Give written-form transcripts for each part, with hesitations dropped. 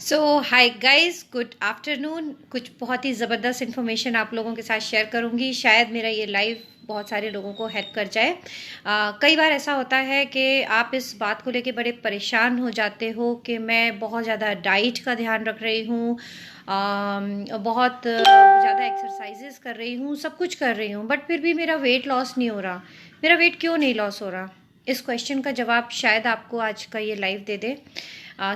सो hi guys, good afternoon. कुछ बहुत ही ज़बरदस्त इन्फॉर्मेशन आप लोगों के साथ शेयर करूंगी। शायद मेरा ये लाइव बहुत सारे लोगों को हेल्प कर जाए। कई बार ऐसा होता है कि आप इस बात को लेके बड़े परेशान हो जाते हो कि मैं बहुत ज़्यादा डाइट का ध्यान रख रही हूँ, बहुत ज़्यादा एक्सरसाइजेस कर रही हूँ, सब कुछ कर रही हूँ, बट फिर भी मेरा वेट लॉस नहीं हो रहा। मेरा वेट क्यों नहीं लॉस हो रहा? इस क्वेश्चन का जवाब शायद आपको आज का ये लाइव दे दे।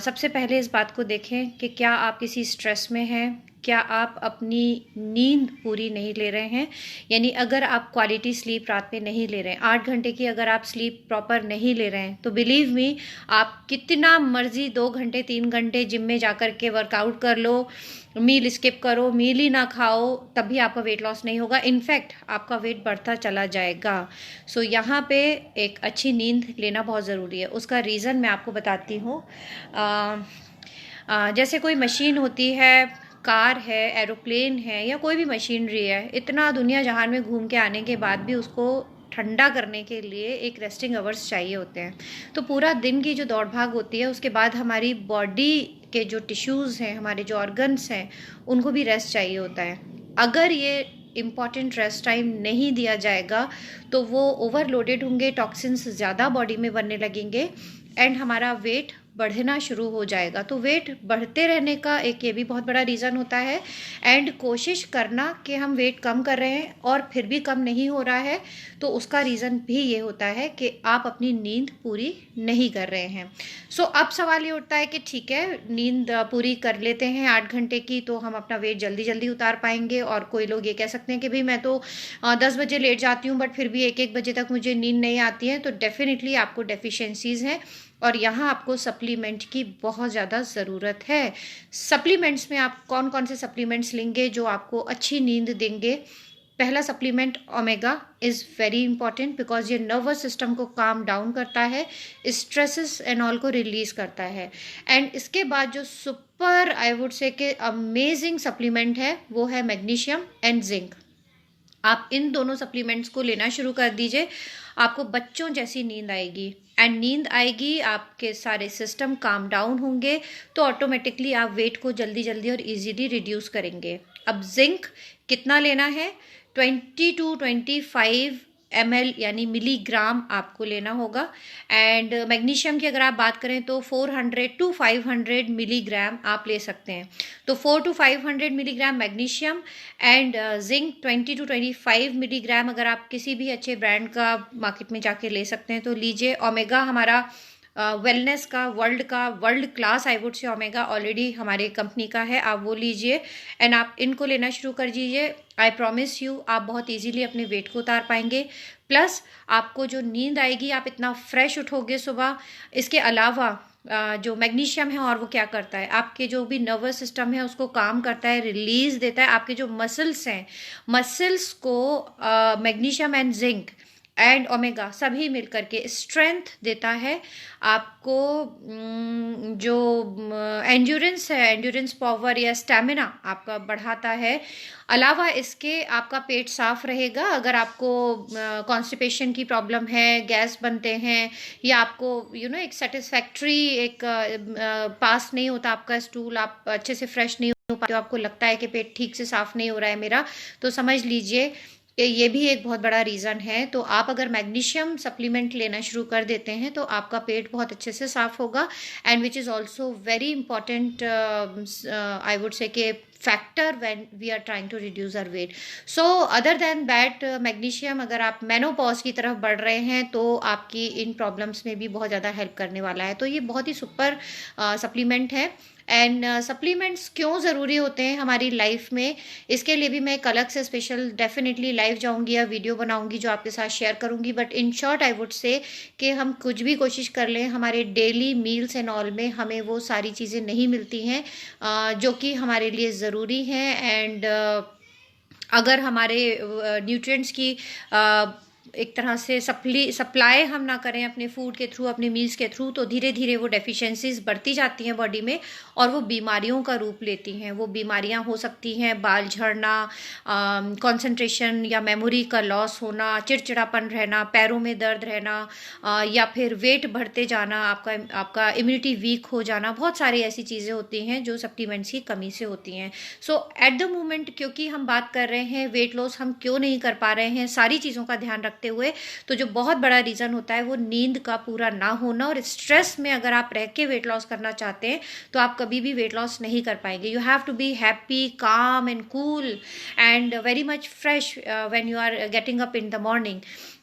सबसे पहले इस बात को देखें कि क्या आप किसी स्ट्रेस में हैं, क्या आप अपनी नींद पूरी नहीं ले रहे हैं। यानी अगर आप क्वालिटी स्लीप रात में नहीं ले रहे हैं, 8 घंटे की अगर आप स्लीप प्रॉपर नहीं ले रहे हैं, तो बिलीव मी, आप कितना मर्जी 2 घंटे 3 घंटे जिम में जाकर के वर्कआउट कर लो, मील स्किप करो, मील ही ना खाओ, तब भी आपका वेट लॉस नहीं होगा। इनफैक्ट आपका वेट बढ़ता चला जाएगा। सो यहाँ पे एक अच्छी नींद लेना बहुत ज़रूरी है। उसका रीज़न मैं आपको बताती हूँ। जैसे कोई मशीन होती है, कार है, एरोप्लेन है, या कोई भी मशीनरी है, इतना दुनिया जहान में घूम के आने के बाद भी उसको ठंडा करने के लिए एक रेस्टिंग आवर्स चाहिए होते हैं। तो पूरा दिन की जो दौड़ भाग होती है, उसके बाद हमारी बॉडी के जो टिश्यूज़ हैं, हमारे जो ऑर्गन्स हैं, उनको भी रेस्ट चाहिए होता है। अगर ये इम्पॉर्टेंट रेस्ट टाइम नहीं दिया जाएगा तो वो ओवरलोडेड होंगे, टॉक्सिन्स ज़्यादा बॉडी में बनने लगेंगे एंड हमारा वेट बढ़ना शुरू हो जाएगा। तो वेट बढ़ते रहने का एक ये भी बहुत बड़ा रीज़न होता है। एंड कोशिश करना कि हम वेट कम कर रहे हैं और फिर भी कम नहीं हो रहा है, तो उसका रीज़न भी ये होता है कि आप अपनी नींद पूरी नहीं कर रहे हैं। सो अब सवाल ये उठता है कि ठीक है, नींद पूरी कर लेते हैं 8 घंटे की, तो हम अपना वेट जल्दी जल्दी उतार पाएंगे। और कोई लोग ये कह सकते हैं कि भाई मैं तो 10 बजे लेट जाती हूँ, बट फिर भी 1-1 बजे तक मुझे नींद नहीं आती है। तो डेफिनेटली आपको डेफिशिएंसीज हैं और यहाँ आपको सप्लीमेंट की बहुत ज़्यादा ज़रूरत है। सप्लीमेंट्स में आप कौन कौन से सप्लीमेंट्स लेंगे जो आपको अच्छी नींद देंगे? पहला supplement omega is very important, because ये नर्वस सिस्टम को काम डाउन करता है, स्ट्रेसेस एंड ऑल को रिलीज करता है। एंड इसके बाद जो सुपर आई वुड से के अमेजिंग सप्लीमेंट है वो है मैग्नीशियम एंड जिंक। आप इन दोनों सप्लीमेंट्स को लेना शुरू कर दीजिए, आपको बच्चों जैसी नींद आएगी। एंड नींद आएगी, आपके सारे सिस्टम काम डाउन होंगे, तो ऑटोमेटिकली आप वेट को जल्दी जल्दी और इजीली रिड्यूस करेंगे। अब जिंक कितना लेना है? 20 to 25 ml यानी मिलीग्राम आपको लेना होगा। एंड मैग्नीशियम की अगर आप बात करें तो 400 to 500 मिलीग्राम आप ले सकते हैं। तो 400 to 500 milligram magnesium and zinc 20 to 25 milligram अगर आप किसी भी अच्छे ब्रांड का मार्केट में जाके ले सकते हैं तो लीजिए। ओमेगा हमारा वेलनेस का वर्ल्ड क्लास आई वुड से ओमेगा ऑलरेडी हमारे कंपनी का है, आप वो लीजिए एंड आप इनको लेना शुरू कर दीजिए। आई प्रॉमिस यू, आप बहुत इजीली अपने वेट को उतार पाएंगे। प्लस आपको जो नींद आएगी, आप इतना फ्रेश उठोगे सुबह। इसके अलावा जो मैग्नीशियम है, और वो क्या करता है, आपके जो भी नर्वस सिस्टम है उसको काम करता है, रिलीज देता है। आपके जो मसल्स हैं, मसल्स को magnesium and zinc and omega सभी मिलकर के स्ट्रेंथ देता है। आपको जो एंड्योरेंस है, एंड्योरेंस पावर या स्टैमिना आपका बढ़ाता है। अलावा इसके आपका पेट साफ रहेगा। अगर आपको कॉन्स्टिपेशन की प्रॉब्लम है, गैस बनते हैं, या आपको एक सेटिस्फैक्ट्री एक पास नहीं होता आपका स्टूल, आप अच्छे से फ्रेश नहीं हो पाते, आपको लगता है कि पेट ठीक से साफ नहीं हो रहा है मेरा, तो समझ लीजिए कि ये भी एक बहुत बड़ा रीज़न है। तो आप अगर मैग्नीशियम सप्लीमेंट लेना शुरू कर देते हैं तो आपका पेट बहुत अच्छे से साफ होगा। And which is also very important I would say key factor when we are trying to reduce our weight. So other than that magnesium, अगर आप मेनोपॉज की तरफ बढ़ रहे हैं तो आपकी इन प्रॉब्लम्स में भी बहुत ज़्यादा हेल्प करने वाला है। तो ये बहुत ही सुपर सप्लीमेंट है। एंड सप्लीमेंट्स क्यों ज़रूरी होते हैं हमारी लाइफ में, इसके लिए भी मैं एक अलग से स्पेशल डेफिनेटली लाइव जाऊंगी या वीडियो बनाऊंगी जो आपके साथ शेयर करूंगी। But in short I would से कि हम कुछ भी कोशिश कर लें, हमारे डेली मील्स एंड ऑल में हमें वो सारी चीज़ें नहीं मिलती हैं जो कि हमारे लिए ज़रूरी हैं। एंड अगर हमारे न्यूट्रिएंट्स की एक तरह से सप्लाई हम ना करें अपने फूड के थ्रू, अपने मील्स के थ्रू, तो धीरे धीरे वो डेफिशिएंसीज बढ़ती जाती हैं बॉडी में और वो बीमारियों का रूप लेती हैं। वो बीमारियां हो सकती हैं बाल झड़ना, कंसंट्रेशन या मेमोरी का लॉस होना, चिड़चिड़ापन रहना, पैरों में दर्द रहना, या फिर वेट बढ़ते जाना, आपका इम्यूनिटी वीक हो जाना। बहुत सारी ऐसी चीज़ें होती हैं जो सप्लीमेंट्स की कमी से होती हैं। सो एट द मोमेंट क्योंकि हम बात कर रहे हैं वेट लॉस हम क्यों नहीं कर पा रहे हैं सारी चीज़ों का ध्यान रखते हुए, तो जो बहुत बड़ा रीज़न होता है वो नींद का पूरा ना होना। और स्ट्रेस में अगर आप रह के वेट लॉस करना चाहते हैं तो आप कभी भी वेट लॉस नहीं कर पाएंगे। You have to be happy, calm and cool and very much fresh when you are getting up in the morning.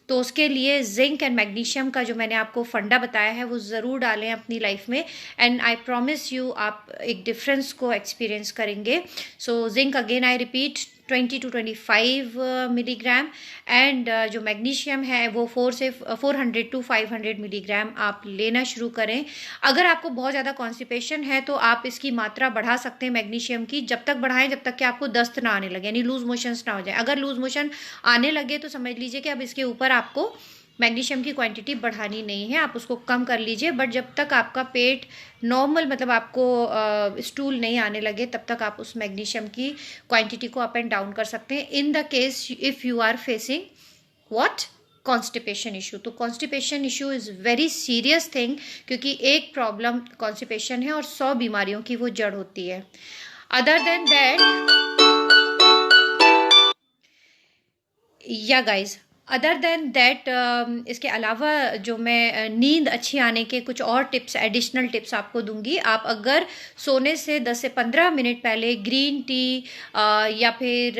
तो उसके लिए जिंक एंड मैग्नीशियम का जो मैंने आपको फंडा बताया है वो ज़रूर डालें अपनी लाइफ में, एंड आई प्रॉमिस यू आप एक डिफरेंस को एक्सपीरियंस करेंगे। So zinc again I repeat 20 to 25 milligram, and जो मैग्नीशियम है वो 400 to 500 मिलीग्राम आप लेना शुरू करें। अगर आपको बहुत ज़्यादा कॉन्स्टिपेशन है तो आप इसकी मात्रा बढ़ा सकते हैं मैग्नीशियम की, जब तक बढ़ाएं जब तक कि आपको दस्त ना आने लगे, यानी लूज मोशंस ना हो जाए। अगर लूज मोशन आने लगे तो समझ लीजिए कि अब इसके ऊपर आपको मैग्नीशियम की क्वांटिटी बढ़ानी नहीं है, आप उसको कम कर लीजिए। बट जब तक आपका पेट नॉर्मल, मतलब आपको स्टूल नहीं आने लगे, तब तक आप उस मैग्नीशियम की क्वांटिटी को अप एंड डाउन कर सकते हैं in the case if you are facing what constipation issue. तो constipation issue is very serious thing, क्योंकि एक प्रॉब्लम कॉन्स्टिपेशन है और 100 बीमारियों की वो जड़ होती है। Other than that yeah guys, other than that इसके अलावा जो मैं नींद अच्छी आने के कुछ और टिप्स, एडिशनल टिप्स आपको दूंगी। आप अगर सोने से 10 से 15 मिनट पहले ग्रीन टी या फिर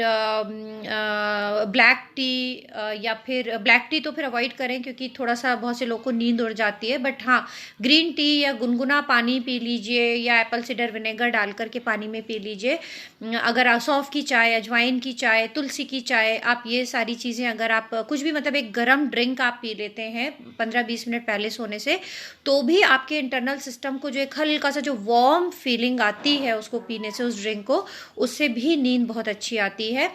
ब्लैक टी, या फिर ब्लैक टी तो फिर अवॉइड करें क्योंकि थोड़ा सा बहुत से लोगों को नींद उड़ जाती है, बट हाँ ग्रीन टी या गुनगुना पानी पी लीजिए या एप्पल साइडर विनेगर डाल करके पानी में पी लीजिए। अगर सौंफ की चाय, अजवाइन की चाय, तुलसी की चाय, आप ये सारी चीज़ें अगर आप कुछ भी मतलब एक गर्म ड्रिंक आप पी लेते हैं 15-20 मिनट पहले सोने से, तो भी आपके इंटरनल सिस्टम को जो एक हल्का सा जो वार्म फीलिंग आती है उसको पीने से, उस ड्रिंक को, उससे भी नींद बहुत अच्छी आती है।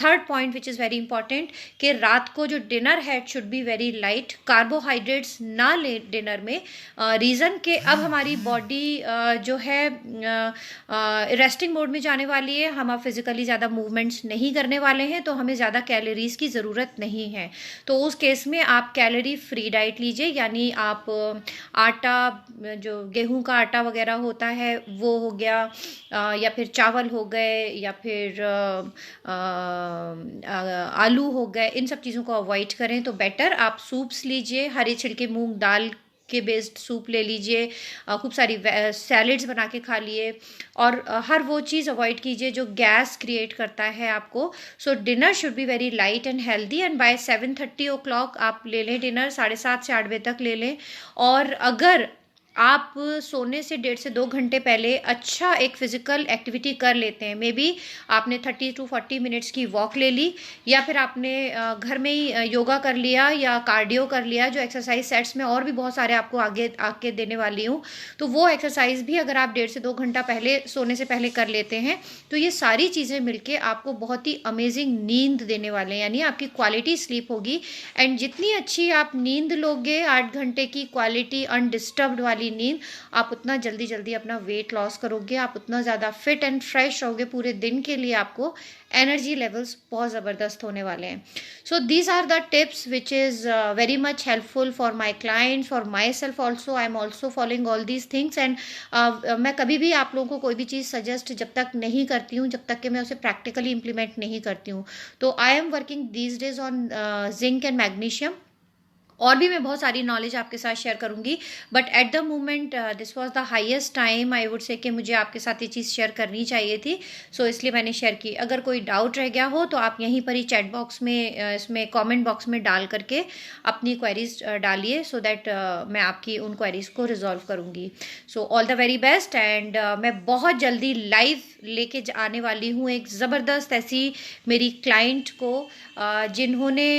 Third point which is very important कि रात को जो डिनर है it should be very light, carbohydrates ना ले डिनर में। रीज़न कि अब हमारी बॉडी जो है रेस्टिंग मोड में जाने वाली है, हम अब फिजिकली ज़्यादा मूवमेंट्स नहीं करने वाले हैं, तो हमें ज़्यादा कैलोरीज की ज़रूरत नहीं है। तो उस केस में आप कैलोरी फ्री डाइट लीजिए, यानी आप आटा, जो गेहूं का आटा वगैरह होता है वो हो गया, या फिर चावल हो गए, या फिर आलू हो गए, इन सब चीज़ों को अवॉइड करें तो बेटर। आप सूप्स लीजिए, हरे छिलके मूंग दाल के बेस्ड सूप ले लीजिए, खूब सारी सैलेड्स बना के खा लिए, और हर वो चीज़ अवॉइड कीजिए जो गैस क्रिएट करता है आपको। So dinner should be very light and healthy, and by 7:30 o'clock आप ले लें डिनर, 7:30 से 8 बजे तक ले लें। और अगर आप सोने से 1.5 से 2 घंटे पहले अच्छा एक फिजिकल एक्टिविटी कर लेते हैं, मे बी आपने 30 to 40 मिनट्स की वॉक ले ली, या फिर आपने घर में ही योगा कर लिया या कार्डियो कर लिया, जो एक्सरसाइज सेट्स में और भी बहुत सारे आपको आगे देने वाली हूँ, तो वो एक्सरसाइज भी अगर आप 1.5 से 2 घंटा पहले सोने से पहले कर लेते हैं, तो ये सारी चीज़ें मिलके आपको बहुत ही अमेजिंग नींद देने वाले हैं, यानी आपकी क्वालिटी स्लीप होगी। एंड जितनी अच्छी आप नींद लोगे, 8 घंटे की क्वालिटी अनडिस्टर्ब्ड वाली नींद, आप उतना जल्दी जल्दी अपना वेट लॉस करोगे, आप उतना ज़्यादा फिट एंड फ्रेश रहोगे पूरे दिन के लिए, आपको एनर्जी लेवल्स बहुत ज़बरदस्त होने वाले हैं। So these are the tips which is very much helpful for my clients, for my self also. I am also following all these things, and मैं कभी भी आप लोगों को कोई भी चीज़ सजेस्ट जब तक नहीं करती हूँ, जब तक कि मैं उसे प्रैक्टिकली इंप्लीमेंट नहीं करती हूँ। तो I am working these days on zinc and magnesium, और भी मैं बहुत सारी नॉलेज आपके साथ शेयर करूंगी, but at the moment this was the highest time I would से कि मुझे आपके साथ ये चीज़ शेयर करनी चाहिए थी, सो इसलिए मैंने शेयर की। अगर कोई डाउट रह गया हो तो आप यहीं पर ही चैट बॉक्स में, इसमें कमेंट बॉक्स में डाल करके अपनी क्वेरीज डालिए, सो दैट मैं आपकी उन क्वेरीज को रिजॉल्व करूंगी। So all the very best, and मैं बहुत जल्दी लाइव लेके आने वाली हूँ एक ज़बरदस्त ऐसी मेरी क्लाइंट को जिन्होंने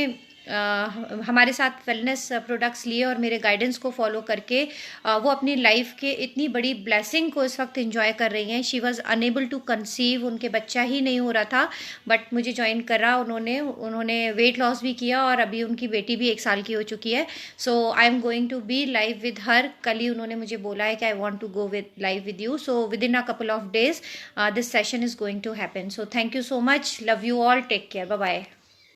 हमारे साथ वेलनेस प्रोडक्ट्स लिए और मेरे गाइडेंस को फॉलो करके वो अपनी लाइफ के इतनी बड़ी ब्लेसिंग को इस वक्त एंजॉय कर रही हैं। She was unable to conceive, उनके बच्चा ही नहीं हो रहा था, बट मुझे ज्वाइन करा उन्होंने वेट लॉस भी किया और अभी उनकी बेटी भी 1 साल की हो चुकी है। So I am going to be live with her. कल ही उन्होंने मुझे बोला है कि I want to go with live with you, so within a couple of days this session is going to happen. So thank you so much, love you all, take care, bye bye.